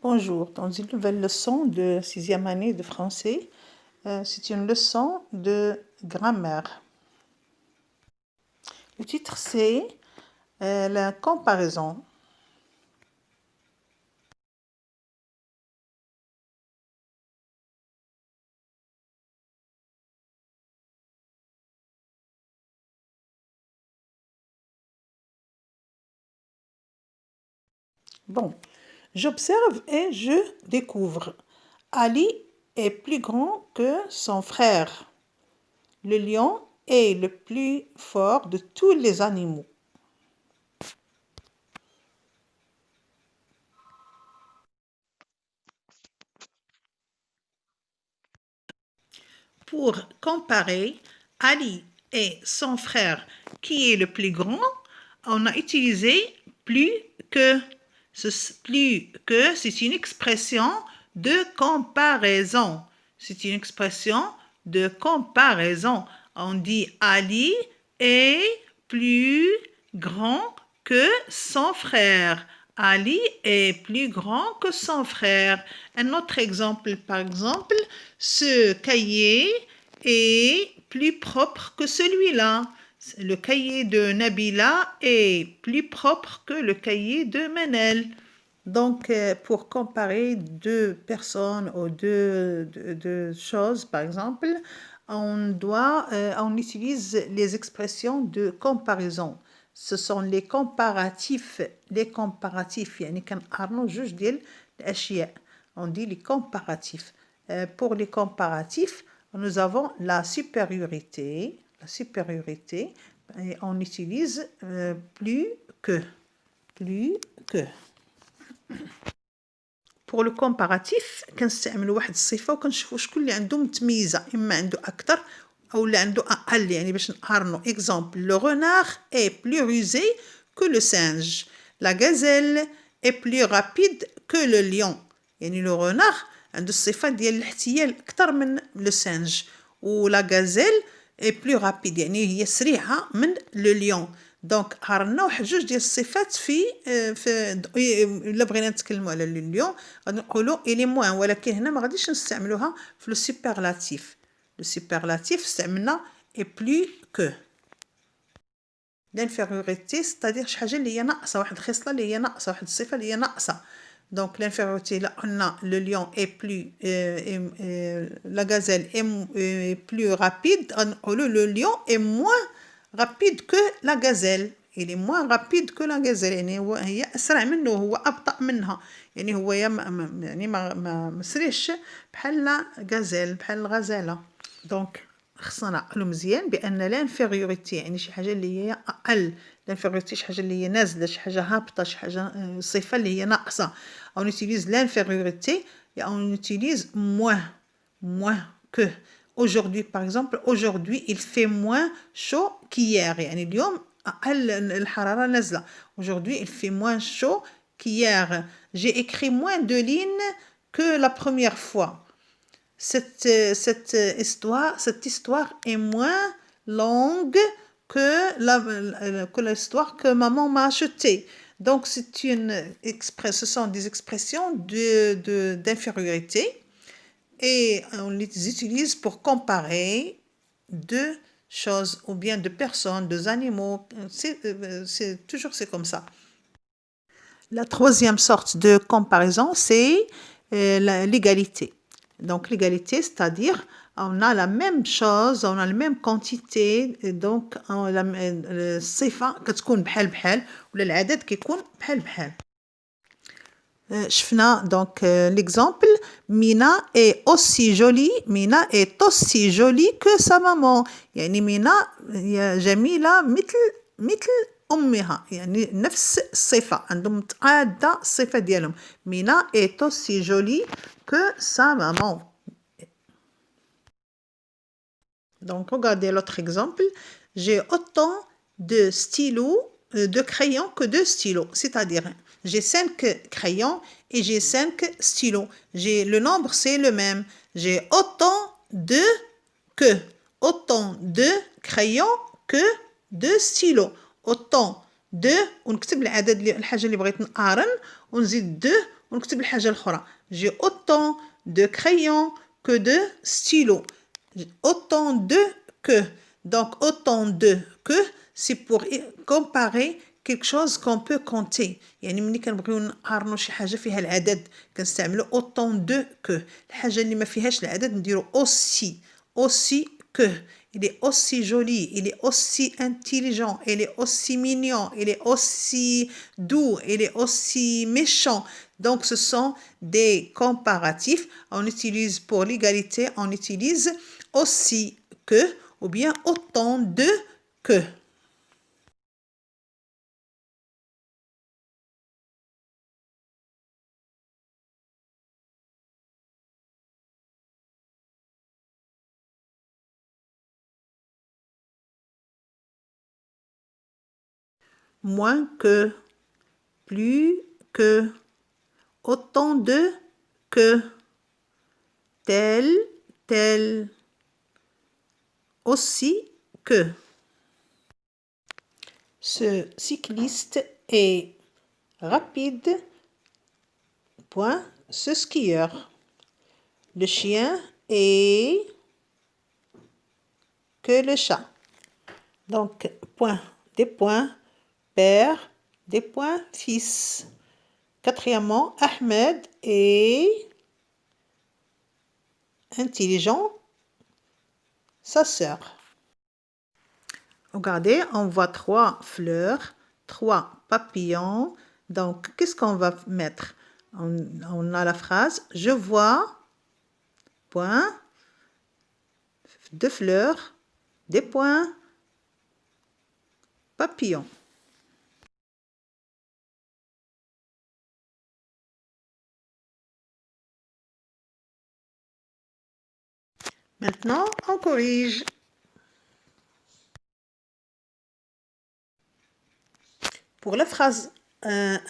Bonjour, dans une nouvelle leçon de 6e année de français, c'est une leçon de grammaire. Le titre c'est la comparaison. Bon, j'observe et je découvre. Ali est plus grand que son frère. Le lion est le plus fort de tous les animaux. Pour comparer Ali et son frère qui est le plus grand, on a utilisé plus que. Plus que, c'est une expression de comparaison. C'est une expression de comparaison. On dit Ali est plus grand que son frère. Ali est plus grand que son frère. Un autre exemple, par exemple, ce cahier est plus propre que celui-là. Le cahier de Nabila est plus propre que le cahier de Manel. Donc, pour comparer deux personnes ou deux choses, par exemple, on utilise les expressions de comparaison. Ce sont les comparatifs. Les comparatifs, يعني كنقارنوا جوج ديال الأشياء. On dit les comparatifs. Pour les comparatifs, nous avons la supériorité. La supériorité, et on utilise plus que. Plus que. Pour le comparatif كنستعملوا واحد الصفه وكنشوفوا شكون اللي عنده متميزه، اما عنده اكثر او لا عنده اقل، يعني باش نقارنوا. exemple le renard est plus rusé que le singe. La gazelle est plus rapide que le lion. يعني le renard عنده الصفه ديال الاحتيال اكثر من le singe، و la gazelle est plus rapide يعني هي سريعه من le lion. دونك قارنا واحد جوج ديال الصفات في الا بغينا نتكلموا على اليوم غادي نقولوا الي موان، ولكن هنا ما غاديش نستعملوها في لو سوبرلاتيف. لو سوبرلاتيف استعملنا اي بلو كو. لانفيريوريتي ستادير شي حاجه اللي هي ناقصه، واحد الخصله اللي هي ناقصه، واحد الصفه اللي هي ناقصه. دونك لانفيريوريتي لا قلنا لو ليون اي بلو لا غازيل اي بلو رابيد، غنقولوا لو ليون اي موان rapide que la gazelle. Il est moins rapide que la gazelle. يعني هي أسرع منه، هو أبطأ منها. يعني هو يعني ما مسريش بحال لا غازيل، بحال الغزالة. دونك خصنا نعقلو مزيان بأن لانفيريوريتي يعني شي حاجة اللي هي أقل. لانفيريوريتي شي حاجة اللي هي نازلة، شي حاجة هابطة، شي حاجة صفة اللي هي ناقصة. on utilise l'infériorité et on utilise moins que. Aujourd'hui, par exemple, aujourd'hui, il fait moins chaud qu'hier. يعني اليوم أقل الحرارة نازلة. Aujourd'hui, il fait moins chaud qu'hier. J'ai écrit moins de lignes que la première fois. Cette histoire est moins longue que l'histoire que maman m'a achetée. Donc, ce sont des expressions d'infériorité. Et on les utilise pour comparer deux choses ou bien deux personnes, deux animaux. C'est comme ça. La troisième sorte de comparaison, c'est l'égalité. Donc l'égalité, c'est-à-dire on a la même chose, on a la même quantité, donc الصفة كتكون بحال بحال ولا العدد كيكون بحال بحال. شفنا donc l'exemple Mina est aussi jolie que sa maman. يعني مينا جميلة مثل أمها، يعني نفس الصفة، عندهم متعادة الصفة ديالهم. Mina est aussi jolie que sa maman. Donc regardez l'autre exemple. J'ai autant de stylos, de crayons que de stylos. C'est-à-dire, j'ai 5 crayons et j'ai 5 stylos. Le nombre, c'est le même. J'ai autant de crayons que de stylos. Autant de ونكتب العدد الحاجة اللي بغيت نقارن ونزيد ونكتب الحاجة الأخرى. J'ai autant de crayons que de stylos. Autant de que. Donc, autant de que, c'est pour comparer quelque chose qu'on peut compter. يعني ملي كنبغيو نقارنوا شي حاجة فيها العدد كنستعملوا autant de que. الحاجة اللي ما فيهاش العدد نديروا aussi. Aussi que. Il est aussi joli, il est aussi intelligent, il est aussi mignon, il est aussi doux, il est aussi méchant. Donc, ce sont des comparatifs. On utilise pour l'égalité, on utilise aussi que ou bien autant de que. Moins que, plus que, autant de que, tel, tel, aussi que. Ce cycliste est rapide, point, ce skieur. Le chien est que le chat. Donc, point, des points, père, des points, fils. Quatrièmement, Ahmed est intelligent, sa sœur. Regardez, on voit 3 fleurs, 3 papillons. Donc, qu'est-ce qu'on va mettre? On a la phrase « Je vois, point, 2 fleurs, des points, papillons ». Maintenant, on corrige. Pour la phrase 1,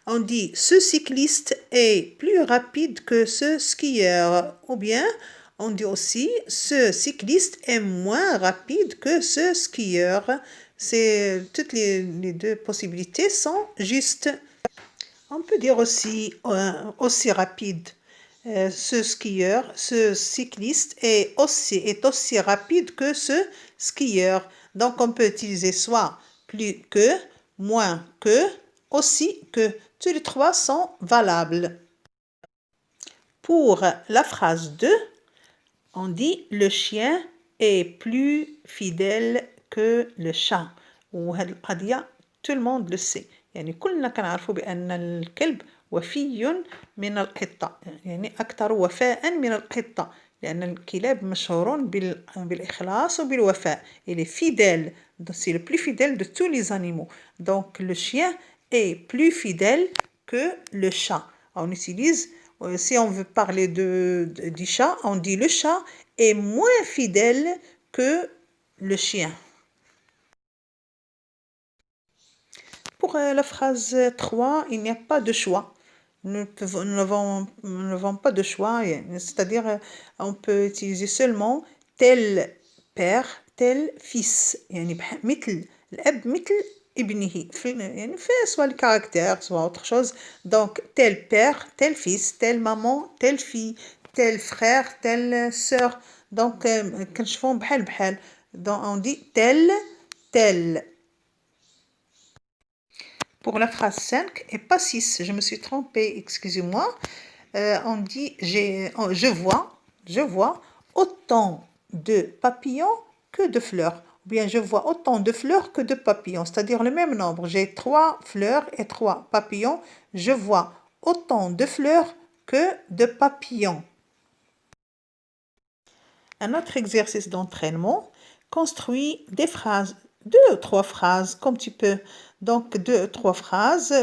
on dit « Ce cycliste est plus rapide que ce skieur » ou bien on dit aussi « Ce cycliste est moins rapide que ce skieur ». Toutes les deux possibilités sont justes. On peut dire aussi rapide. Ce skieur, ce cycliste est aussi rapide que ce skieur. Donc, on peut utiliser soit plus que, moins que, aussi que. Tous les 3 sont valables. Pour la phrase 2, on dit « Le chien est plus fidèle que le chat ». وهذه القضية tout le monde le sait. يعني كلنا كنعرفوا بأن الكلب وفي من القطة، يعني أكثر وفاء من القطة، لأن الكلاب مشهورون بالإخلاص وبالوفاء. Il est fidèle, c'est le plus fidèle de tous les animaux. Donc le chien est plus fidèle que le chat. On utilise, si on veut parler du chat, on dit le chat est moins fidèle que le chien. Pour la phrase 3, il n'y a pas de choix. Nous n'avons pas de choix. C'est-à-dire, on peut utiliser seulement tel père, tel fils. يعني مثل الأب مثل ابنه. يعني soit le caractère, soit autre chose. Donc, tel père, tel fils, telle maman, telle fille, tel frère, telle sœur. Donc, كنشوفهم بحال بحال. Donc, on dit tel, tel. Pour la phrase 5 et pas 6, je me suis trompée, excusez-moi. On dit je vois autant de papillons que de fleurs. Ou bien je vois autant de fleurs que de papillons, c'est-à-dire le même nombre. J'ai 3 fleurs et 3 papillons. Je vois autant de fleurs que de papillons. Un autre exercice d'entraînement, construis des phrases, 2 ou 3 phrases comme tu peux. Donc 2 ou 3 phrases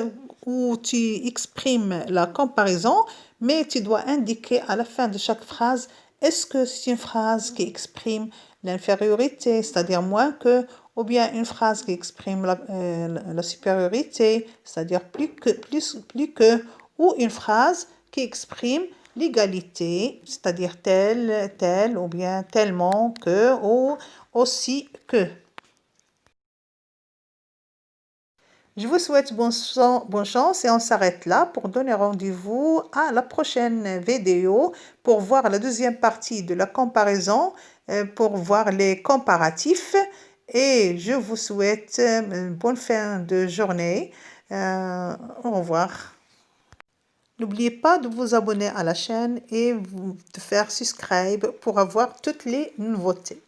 où tu exprimes la comparaison, mais tu dois indiquer à la fin de chaque phrase, est-ce que c'est une phrase qui exprime l'infériorité, c'est-à-dire moins que, ou bien une phrase qui exprime la supériorité, c'est-à-dire plus que, ou une phrase qui exprime l'égalité, c'est-à-dire tel, tel, ou bien tellement que, ou aussi que. Je vous souhaite bonne chance et on s'arrête là pour donner rendez-vous à la prochaine vidéo pour voir la deuxième partie de la comparaison, pour voir les comparatifs. Et je vous souhaite une bonne fin de journée. Au revoir. N'oubliez pas de vous abonner à la chaîne et de faire subscribe pour avoir toutes les nouveautés.